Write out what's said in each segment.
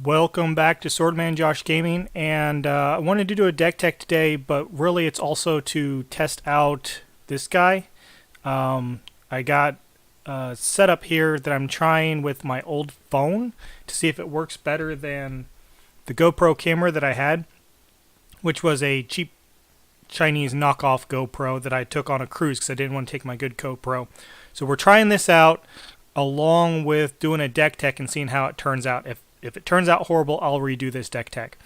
Welcome back to Swordman Josh Gaming, and I wanted to do a deck tech today, but really it's also to test out this guy. I got a setup here that I'm trying with my old phone to see if it works better than the GoPro camera that I had, which was a cheap Chinese knockoff GoPro that I took on a cruise because I didn't want to take my good GoPro. So we're trying this out along with doing a deck tech and seeing how it turns out. If it turns out horrible, I'll redo this deck tech.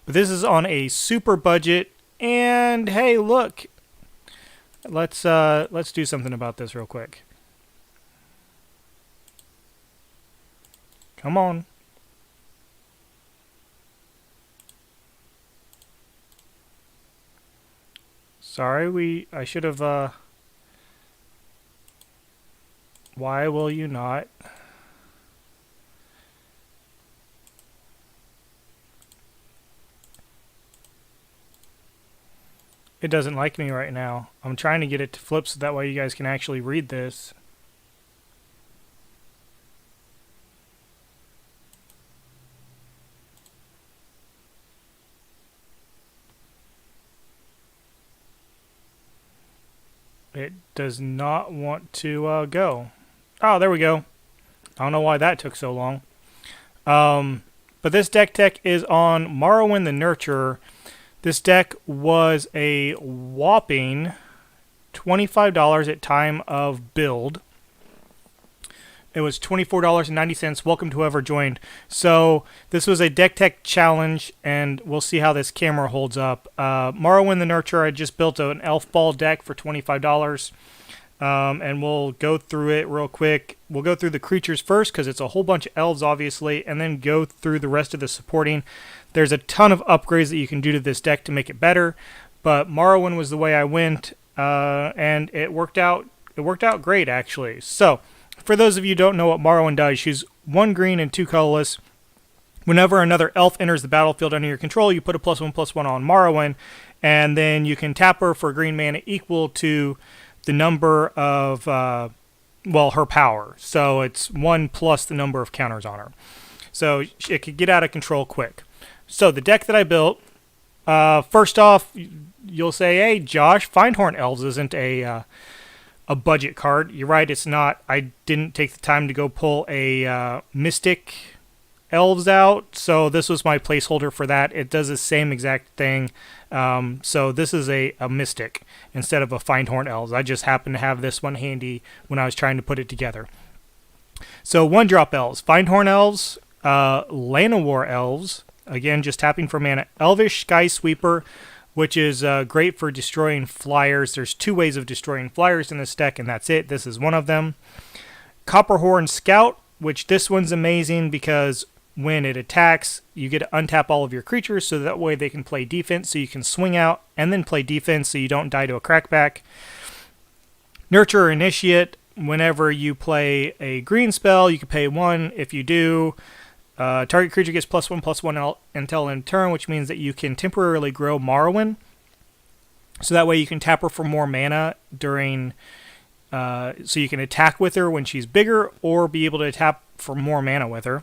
But this is on a super budget, and hey, look, let's do something about this real quick. Come on. Sorry, I should have, why will you not? It doesn't like me right now. I'm trying to get it to flip so that way you guys can actually read this. It does not want to go. Oh, there we go. I don't know why that took so long. But this deck tech is on Morrowind the Nurturer. This deck was a whopping $25 at time of build. It was $24.90. Welcome to whoever joined. So this was a deck tech challenge, and we'll see how this camera holds up. Morrowind the Nurturer, I just built an elf ball deck for $25. And we'll go through it real quick. We'll go through the creatures first because it's a whole bunch of elves, obviously, and then go through the rest of the supporting. There's a ton of upgrades that you can do to this deck to make it better, but Morrowind was the way I went, and it worked out. It worked out great, actually. So, for those of you who don't know what Morrowind does, she's 1 green and 2 colorless. Whenever another elf enters the battlefield under your control, you put a +1/+1 on Morrowind, and then you can tap her for green mana equal to the number of, her power. So it's 1 plus the number of counters on her. So it could get out of control quick. So the deck that I built, first off, you'll say, hey, Josh, Findhorn Elves isn't a budget card. You're right, it's not. I didn't take the time to go pull a Mystic Elves out, so this was my placeholder for that. It does the same exact thing. So this is a Mystic instead of a Findhorn Elves. I just happened to have this one handy when I was trying to put it together. So 1-drop Elves, Findhorn Elves, Llanowar Elves, again just tapping for mana, Elvish Sky Sweeper, which is great for destroying flyers. There's 2 ways of destroying flyers in this deck, and that's it. This is one of them. Copperhorn Scout, which this one's amazing because when it attacks, you get to untap all of your creatures so that way they can play defense, so you can swing out and then play defense so you don't die to a crackback. Nurture Initiate, whenever you play a green spell, you can pay 1. If you do, target creature gets +1/+1 until end turn, which means that you can temporarily grow Morrowind. So that way you can tap her for more mana during, so you can attack with her when she's bigger or be able to tap for more mana with her.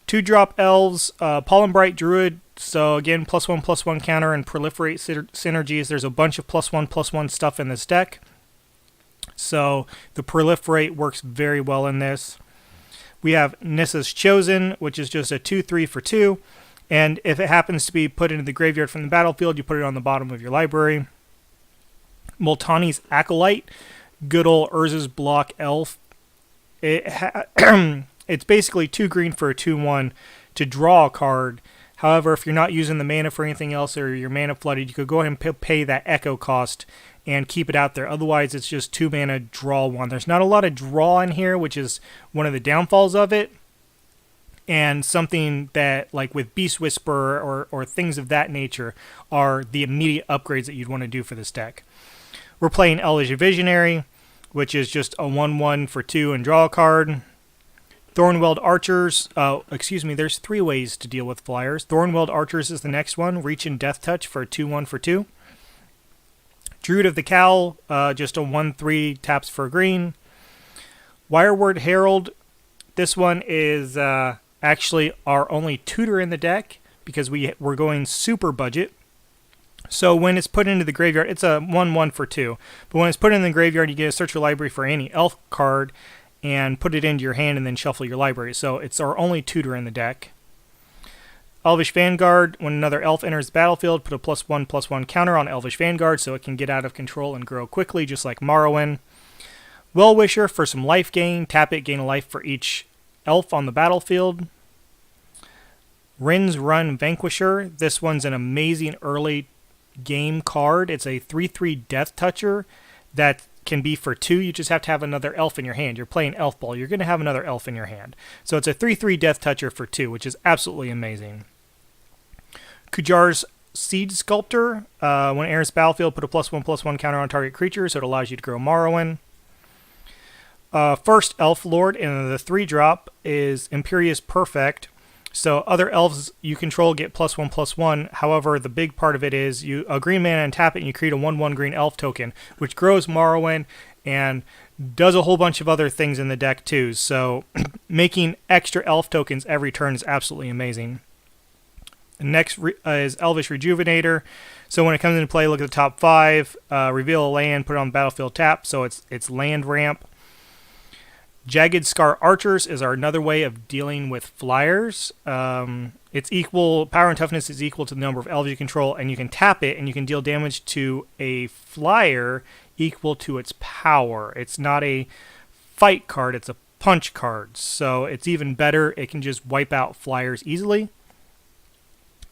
2-drop Elves, Pollenbright Druid, so again, +1/+1 counter and proliferate synergies. There's a bunch of +1/+1 stuff in this deck. So the proliferate works very well in this. We have Nissa's Chosen, which is just a 2/3 for 2. And if it happens to be put into the graveyard from the battlefield, you put it on the bottom of your library. Multani's Acolyte, good old Urza's Block Elf. It's basically 2 green for a 2/1 to draw a card. However, if you're not using the mana for anything else or you're mana flooded, you could go ahead and pay that echo cost and keep it out there. Otherwise, it's just 2 mana, draw 1. There's not a lot of draw in here, which is one of the downfalls of it. And something that, like with Beast Whisperer or things of that nature, are the immediate upgrades that you'd want to do for this deck. We're playing Elvish Visionary, which is just a 1/1 for 2 and draw a card. Thornweld Archers, there's 3 ways to deal with flyers. Thornweld Archers is the next one. Reach and Death Touch for a 2/1 for 2. Druid of the Cowl, just a 1/3 taps for green. Wireward Herald, this one is actually our only tutor in the deck because we're going super budget. So when it's put into the graveyard, it's a 1/1 for 2. But when it's put in the graveyard, you get to search your library for any elf card and put it into your hand and then shuffle your library. So it's our only tutor in the deck. Elvish Vanguard, when another elf enters the battlefield, put a +1/+1 counter on Elvish Vanguard so it can get out of control and grow quickly, just like Morrowind. Well-Wisher for some life gain. Tap it, gain a life for each elf on the battlefield. Rin's Run Vanquisher. This one's an amazing early game card. It's a 3/3 Death Toucher that can be for 2. You just have to have another elf in your hand. You're playing Elf Ball. You're going to have another elf in your hand. So it's a 3/3 Death Toucher for 2, which is absolutely amazing. Kujar's Seed Sculptor. When it enters battlefield, put a +1/+1 counter on target creature, so it allows you to grow Morrowind. First Elf Lord in the 3-drop is Imperious Perfect. So other elves you control get +1/+1. However, the big part of it is you a green mana and tap it and you create a 1/1 green elf token, which grows Morrowind and does a whole bunch of other things in the deck too. So making extra elf tokens every turn is absolutely amazing. Next is Elvish Rejuvenator. So when it comes into play, look at the top 5, reveal a land, put it on the battlefield tap. So it's land ramp. Jagged Scar Archers is another way of dealing with flyers. It's equal, power and toughness is equal to the number of elves you control, and you can tap it and you can deal damage to a flyer equal to its power. It's not a fight card, it's a punch card. So it's even better. It can just wipe out flyers easily.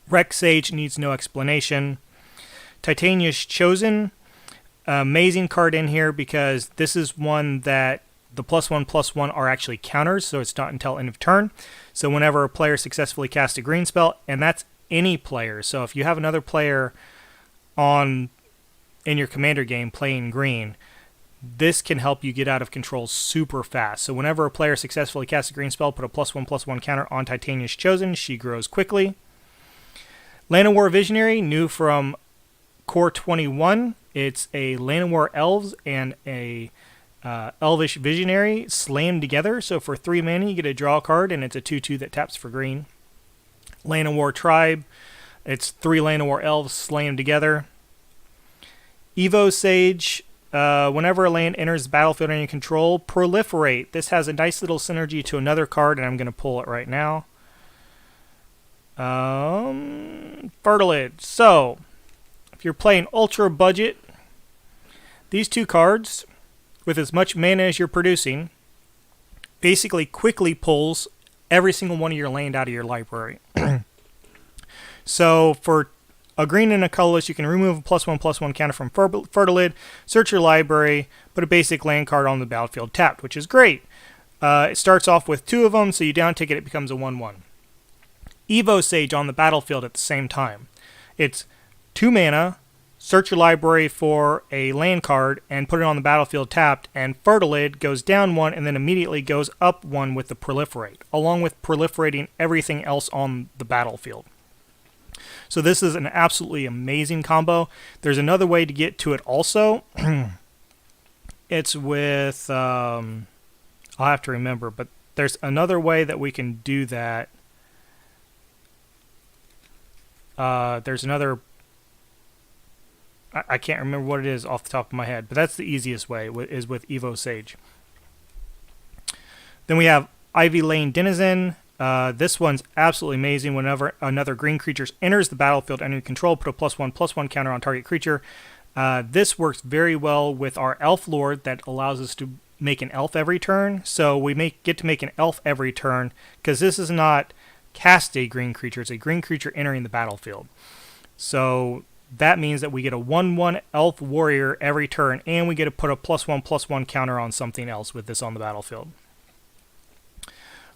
Rex Sage needs no explanation. Titania's Chosen, amazing card in here because this is one that the +1/+1 are actually counters, so it's not until end of turn. So whenever a player successfully casts a green spell, and that's any player. So if you have another player in your commander game playing green, this can help you get out of control super fast. So whenever a player successfully casts a green spell, put a +1/+1 counter on Titania's Chosen. She grows quickly. Llanowar Visionary, new from Core 21. It's a Llanowar Elves and a Elvish Visionary slammed together. So for 3 mana, you get a draw card, and it's a 2/2 that taps for green. Llanowar Tribe. It's 3 Llanowar Elves slammed together. Evo Sage. Whenever a land enters the battlefield under your control, proliferate. This has a nice little synergy to another card, and I'm going to pull it right now. Fertilid. So, if you're playing ultra budget, these 2 cards, with as much mana as you're producing, basically quickly pulls every single one of your land out of your library. So for a green and a colorless, you can remove a +1/+1 counter from Fertilid, search your library, put a basic land card on the battlefield tapped, which is great. It starts off with 2 of them, so you down tick it, it becomes a 1/1. Evo Sage on the battlefield at the same time. It's 2 mana, search your library for a land card, and put it on the battlefield tapped, and Fertilid goes down 1 and then immediately goes up 1 with the Proliferate, along with proliferating everything else on the battlefield. So this is an absolutely amazing combo. There's another way to get to it also. It's with, I'll have to remember, but there's another way that we can do that. There's another, I can't remember what it is off the top of my head, but that's the easiest way, is with Evo Sage. Then we have Ivy Lane Denizen. This one's absolutely amazing. Whenever another green creature enters the battlefield under your control, put a +1/+1 counter on target creature. This works very well with our Elf Lord that allows us to make an elf every turn. So we get to make an elf every turn because this is not cast a green creature. It's a green creature entering the battlefield. So that means that we get a 1/1 Elf Warrior every turn, and we get to put a +1/+1 counter on something else with this on the battlefield.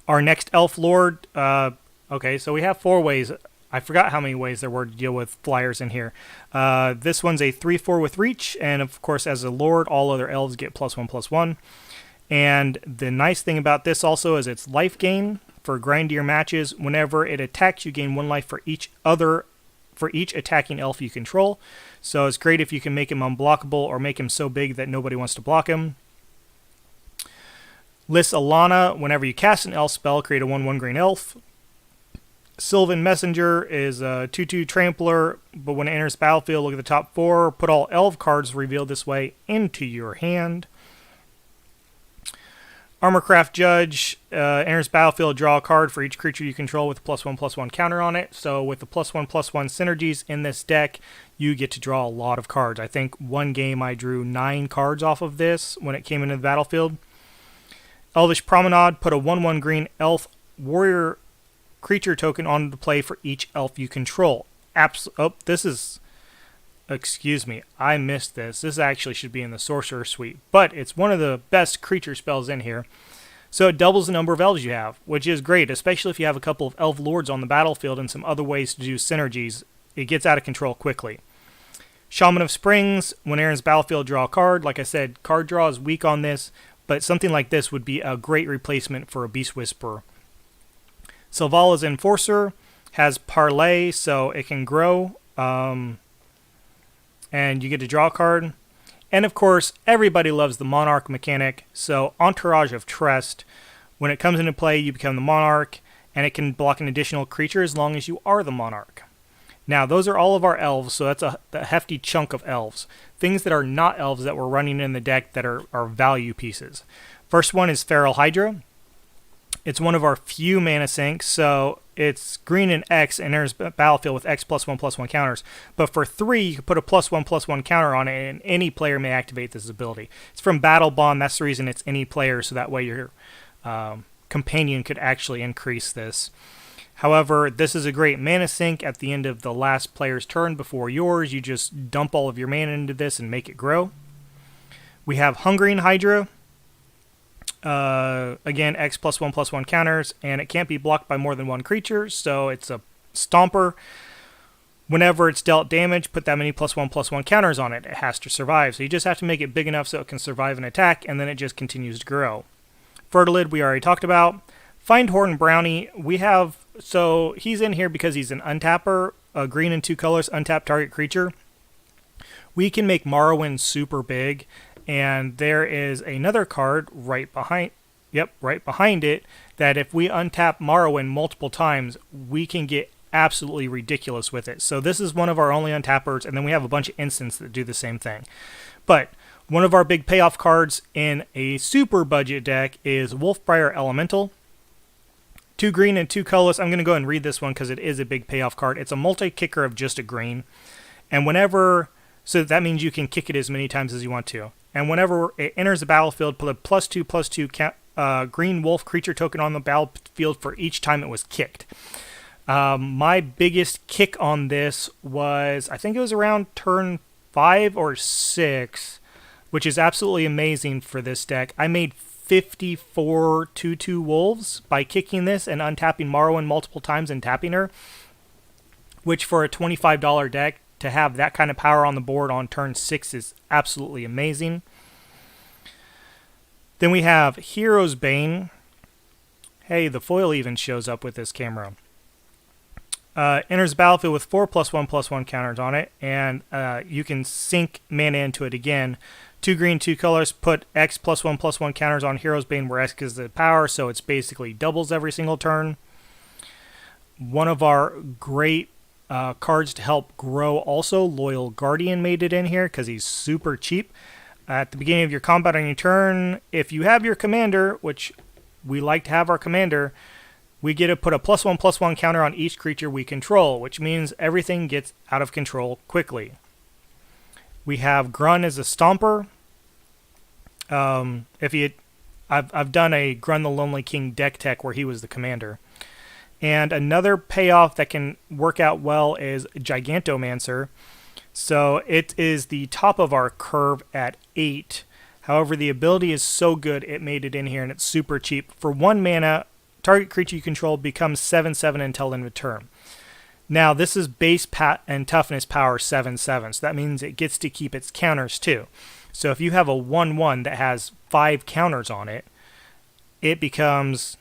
Our next Elf Lord, okay, so we have 4 ways. I forgot how many ways there were to deal with flyers in here. This one's a 3/4 with reach, and of course, as a Lord, all other elves get +1/+1. And the nice thing about this also is it's life gain for grindier matches. Whenever it attacks, you gain 1 life for each attacking elf you control. So it's great if you can make him unblockable or make him so big that nobody wants to block him. Lists Alana. Whenever you cast an elf spell, create a 1/1 green elf. Sylvan Messenger is a 2/2 trampler, but when it enters battlefield, look at the top 4. Put all elf cards revealed this way into your hand. Armorcraft Judge enters battlefield, draw a card for each creature you control with a +1/+1 counter on it. So with the +1/+1 synergies in this deck, you get to draw a lot of cards. I think one game I drew 9 cards off of this when it came into the battlefield. Elvish Promenade, put a 1/1 green elf warrior creature token onto the play for each elf you control. Excuse me, I missed this. This actually should be in the Sorcerer Suite, but it's one of the best creature spells in here. So it doubles the number of elves you have, which is great, especially if you have a couple of elf lords on the battlefield and some other ways to do synergies. It gets out of control quickly. Shaman of Springs, when it enters battlefield, draw a card. Like I said, card draw is weak on this, but something like this would be a great replacement for a Beast Whisperer. Sylvala's Enforcer has Parlay, so it can grow, and you get to draw a card. And of course, everybody loves the Monarch mechanic, so Entourage of Trust. When it comes into play, you become the Monarch, and it can block an additional creature as long as you are the Monarch. Now, those are all of our elves, so that's a hefty chunk of elves. Things that are not elves that we're running in the deck that are value pieces. First one is Feral Hydra. It's one of our few mana sinks, so it's green and X and enters battlefield with X +1/+1 counters. But for 3, you can put a +1/+1 counter on it, and any player may activate this ability. It's from Battle Bond. That's the reason it's any player, so that way your companion could actually increase this. However, this is a great mana sink at the end of the last player's turn before yours. You just dump all of your mana into this and make it grow. We have Hungering Hydra. Again, X +1/+1 counters, and it can't be blocked by more than one creature, so it's a stomper. Whenever it's dealt damage, put that many +1/+1 counters on it. It has to survive, so you just have to make it big enough so it can survive an attack, and then it just continues to grow. Fertilid, we already talked about. Findhorn Brownie, so he's in here because he's an untapper, a green and 2 colors, untap target creature. We can make Morrowind super big, and there is another card right behind it that if we untap Morrowind multiple times, we can get absolutely ridiculous with it. So this is one of our only untappers, and then we have a bunch of instants that do the same thing. But one of our big payoff cards in a super budget deck is Wolfbriar Elemental. 2 green and 2 colorless. I'm going to go ahead and read this one because it is a big payoff card. It's a multi-kicker of just a green. And so that means you can kick it as many times as you want to. And whenever it enters the battlefield, put a +2/+2 green wolf creature token on the battlefield for each time it was kicked. My biggest kick on this was, I think it was around turn 5 or 6, which is absolutely amazing for this deck. I made 54 2/2 wolves by kicking this and untapping Morrowind multiple times and tapping her, which for a $25 deck, to have that kind of power on the board on turn 6 is absolutely amazing. Then we have Hero's Bane. Hey, the foil even shows up with this camera. Enters the battlefield with 4 +1/+1 counters on it, and you can sink mana into it again. 2 green, 2 colors, put X +1/+1 counters on Hero's Bane where X is the power, so it's basically doubles every single turn. One of our great cards to help grow also, Loyal Guardian made it in here because he's super cheap. At the beginning of your combat on your turn, if you have your commander, which we like to have our commander, we get to put a +1/+1 counter on each creature we control, which means everything gets out of control quickly. We have Grun as a stomper. I've done a Grun the Lonely King deck tech where he was the commander. And another payoff that can work out well is Gigantomancer. So it is the top of our curve at 8. However, the ability is so good it made it in here, and it's super cheap. For 1 mana, target creature you control becomes 7/7 until end of turn. Now, this is base and toughness power 7/7, so that means it gets to keep its counters too. So if you have a 1/1 that has 5 counters on it, it becomes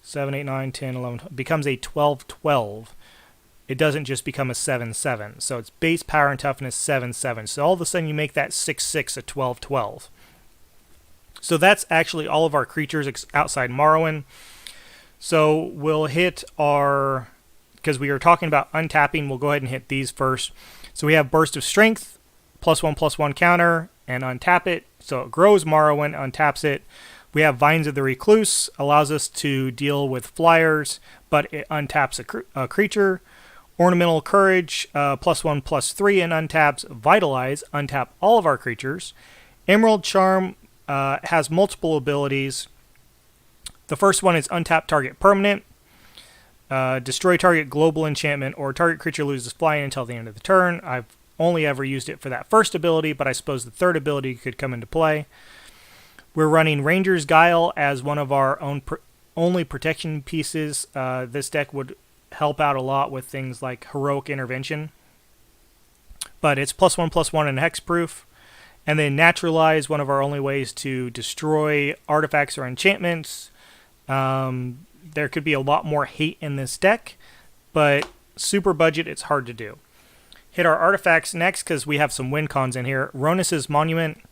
7, 8, 9, 10, 11, becomes a 12/12. It doesn't just become a 7/7. So it's base power and toughness 7/7. So all of a sudden you make that 6/6 a 12/12. So that's actually all of our creatures outside Morrowind. So we'll hit our, because we were talking about untapping, we'll go ahead and hit these first. So we have Burst of Strength, +1/+1 counter, and untap it. So it grows Morrowind, untaps it. We have Vines of the Recluse, allows us to deal with flyers, but it untaps a creature. Ornamental Courage, +1/+3 and untaps. Vitalize, untap all of our creatures. Emerald Charm has multiple abilities. The first one is untap target permanent, destroy target global enchantment, or target creature loses flying until the end of the turn. I've only ever used it for that first ability, but I suppose the third ability could come into play. We're running Ranger's Guile as one of our only protection pieces. This deck would help out a lot with things like Heroic Intervention. But it's +1/+1 and hexproof. And then Naturalize, one of our only ways to destroy artifacts or enchantments. There could be a lot more hate in this deck, but super budget, it's hard to do. Hit our artifacts next because we have some win cons in here. Ronus's Monument.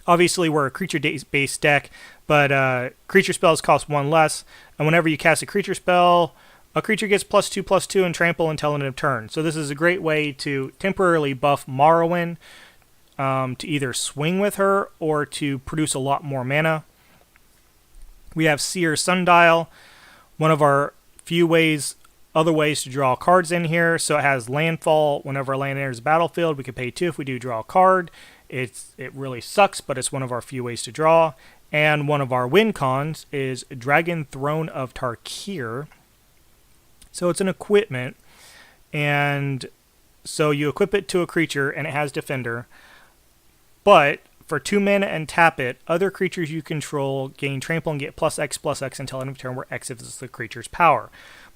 Obviously, we're a creature-based deck, but creature spells cost 1 less. And whenever you cast a creature spell, a creature gets +2/+2 and trample until end of turn. So this is a great way to temporarily buff Morrowind, to either swing with her or to produce a lot more mana. We have Seer Sundial, one of our few other ways to draw cards in here. So it has landfall. Whenever a land enters the battlefield, we can pay 2 if we do draw a card. It really sucks, but it's one of our few ways to draw. And one of our win cons is Dragon Throne of Tarkir. So it's an equipment, and so you equip it to a creature, and it has Defender. But for 2 mana and tap it, other creatures you control gain trample and get +X/+X until end of turn, where X is the creature's power.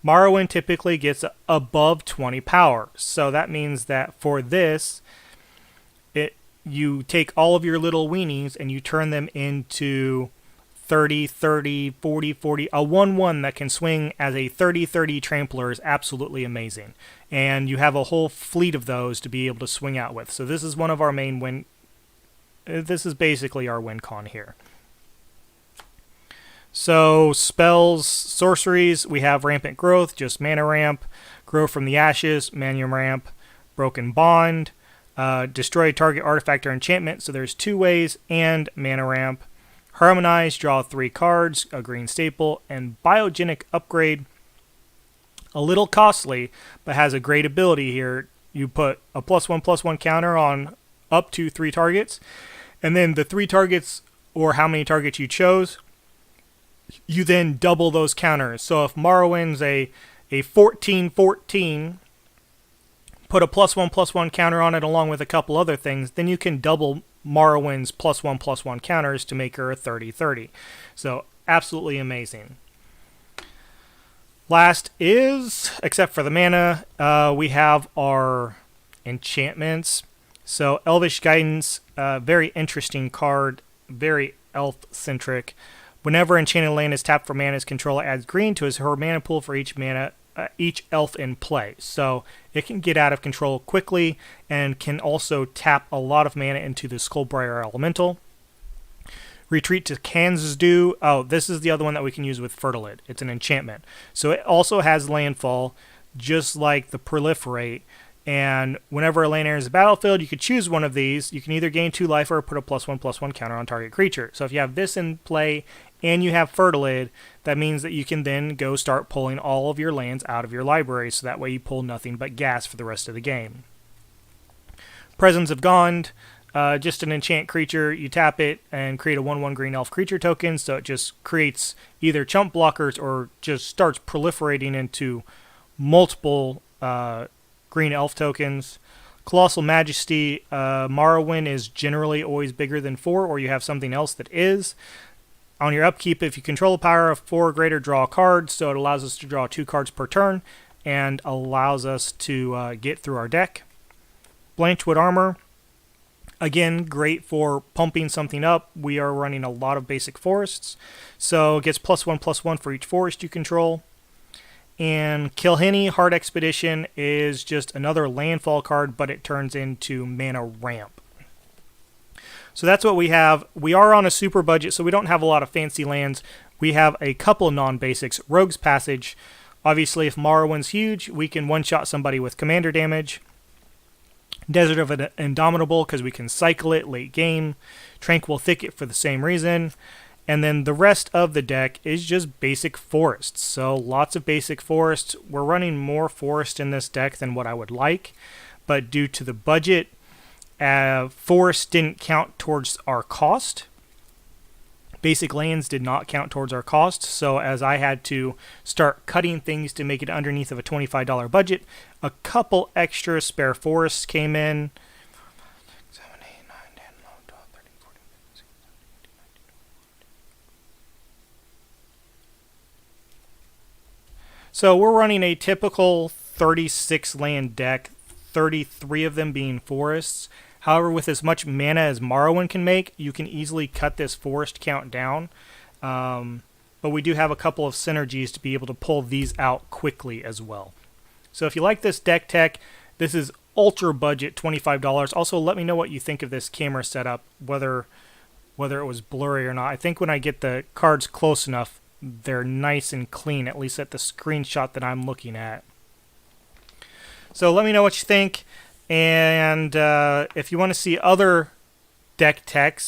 Morrowind typically gets above 20 power, so that means that for this, you take all of your little weenies and you turn them into 30, 30, 40, 40. A 1/1 that can swing as a 30/30 trampler is absolutely amazing. And you have a whole fleet of those to be able to swing out with. So this is one of our main win. This is basically our win con here. So spells, sorceries, we have Rampant Growth, just mana ramp. Grow from the Ashes, mana ramp. Broken Bond. Destroy target artifact or enchantment, so there's 2 ways, and mana ramp. Harmonize, draw 3 cards, a green staple, and Biogenic Upgrade. A little costly, but has a great ability here. You put a +1/+1 counter on up to 3 targets, and then the 3 targets, or how many targets you chose, you then double those counters. So if Morrowind's a 14/14, put a +1/+1 counter on it along with a couple other things, then you can double Morrowind's +1/+1 counters to make her a 30/30. So absolutely amazing. Last is, except for the mana, we have our enchantments. So Elvish Guidance, very interesting card, very elf-centric. Whenever enchanted land is tapped for mana, its controller adds green to her mana pool for each elf in play. So it can get out of control quickly and can also tap a lot of mana into the Skullbriar Elemental. Retreat to Kanzdu. Oh, this is the other one that we can use with Fertilid. It's an enchantment. So it also has landfall, just like the Proliferate. And whenever a land enters the battlefield, you could choose one of these. You can either gain 2 life or put a +1/+1 counter on target creature. So if you have this in play and you have Fertilid, that means that you can then go start pulling all of your lands out of your library, so that way you pull nothing but gas for the rest of the game. Presence of Gond, just an enchant creature. You tap it and create a 1/1 green elf creature token, so it just creates either chump blockers or just starts proliferating into multiple green elf tokens. Colossal Majesty, Morrowind is generally always bigger than 4, or you have something else that is. On your upkeep, if you control a power of 4 or greater, draw a card, so it allows us to draw 2 cards per turn and allows us to get through our deck. Blanchwood Armor, again, great for pumping something up. We are running a lot of basic forests, so it gets +1/+1 for each forest you control. And Kilhenny Hard Expedition is just another landfall card, but it turns into mana ramp. So that's what we have. We are on a super budget, so we don't have a lot of fancy lands. We have a couple non-basics. Rogue's Passage. Obviously, if Morrowind's huge, we can one-shot somebody with commander damage. Desert of Indomitable, because we can cycle it late game. Tranquil Thicket for the same reason. And then the rest of the deck is just basic forests. So lots of basic forests. We're running more forest in this deck than what I would like. But due to the budget, forest didn't count towards our cost. Basic lands did not count towards our cost. So as I had to start cutting things to make it underneath of a $25 budget, a couple extra spare forests came in. So we're running a typical 36 land deck, 33 of them being forests. However, with as much mana as Morrowind can make, you can easily cut this forest count down. But we do have a couple of synergies to be able to pull these out quickly as well. So if you like this deck tech, this is ultra budget, $25. Also, let me know what you think of this camera setup, whether it was blurry or not. I think when I get the cards close enough, they're nice and clean, at least at the screenshot that I'm looking at. So let me know what you think. And if you want to see other deck techs,